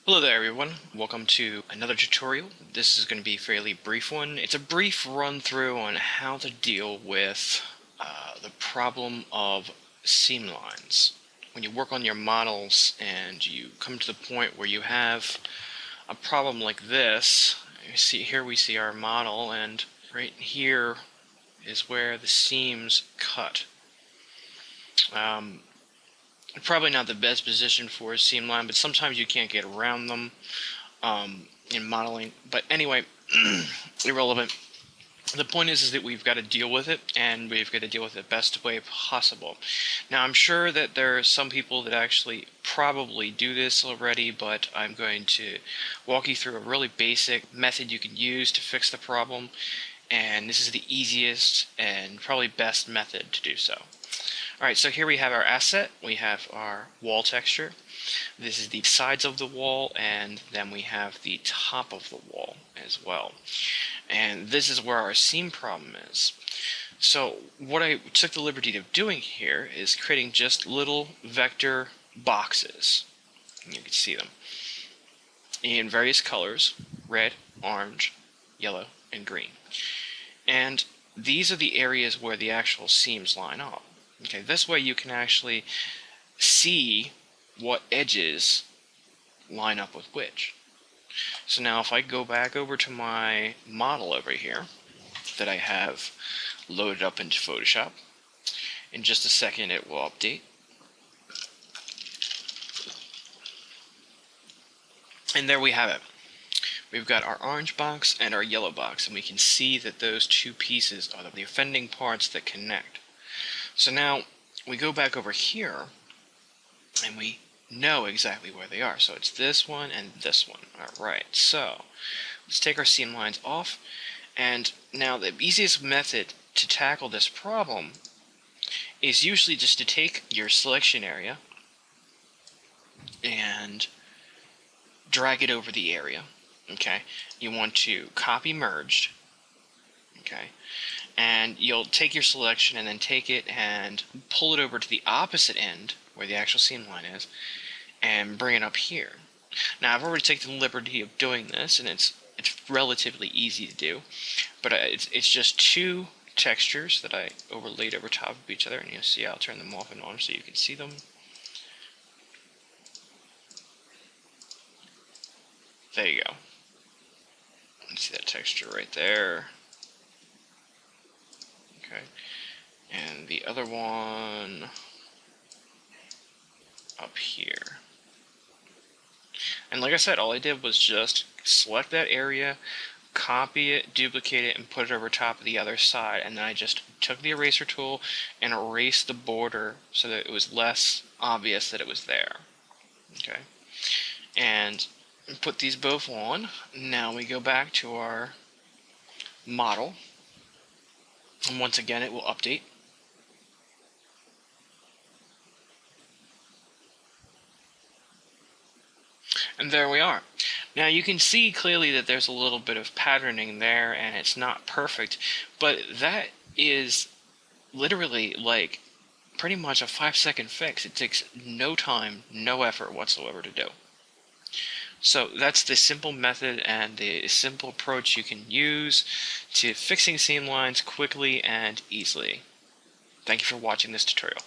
Hello there everyone, welcome to another tutorial. This is going to be a fairly brief one. It's a brief run through on how to deal with the problem of seam lines. When you work on your models and you come to the point where you have a problem like this, you see here we see our model, and right here is where the seams cut. Probably not the best position for a seam line, but sometimes you can't get around them in modeling. But anyway, irrelevant. The point is that we've got to deal with it, and we've got to deal with it the best way possible. Now, I'm sure that there are some people that actually probably do this already, but I'm going to walk you through a really basic method you can use to fix the problem, and this is the easiest and probably best method to do so. Alright, so here we have our asset, we have our wall texture. This is the sides of the wall, and then we have the top of the wall as well. And this is where our seam problem is. So what I took the liberty of doing here is creating just little vector boxes. You can see them in various colors: red, orange, yellow, and green. And these are the areas where the actual seams line up. Okay, this way you can actually see what edges line up with which. So now if I go back over to my model over here that I have loaded up into Photoshop, in just a second it will update. And there we have it. We've got our orange box and our yellow box, and we can see that those two pieces are the offending parts that connect. So now we go back over here and we know exactly where they are. So it's this one and this one. Alright, so let's take our seam lines off. And now the easiest method to tackle this problem is usually just to take your selection area and drag it over the area. Okay, you want to copy merged. Okay, and you'll take your selection and then take it and pull it over to the opposite end where the actual seam line is and bring it up here. Now I've already taken the liberty of doing this, and it's relatively easy to do, but it's just two textures that I overlaid over top of each other, and you'll see I'll turn them off and on so you can see them. There you go. See that texture right there. Okay, and the other one up here. And like I said, all I did was just select that area, copy it, duplicate it, and put it over top of the other side, and then I just took the eraser tool and erased the border so that it was less obvious that it was there. Okay, and put these both on. Now we go back to our model, and once again it will update. And there we are. Now you can see clearly that there's a little bit of patterning there, and it's not perfect, but that is literally like pretty much a 5-second fix. It takes no time, no effort whatsoever to do. So that's the simple method and the simple approach you can use to fixing seam lines quickly and easily. Thank you for watching this tutorial.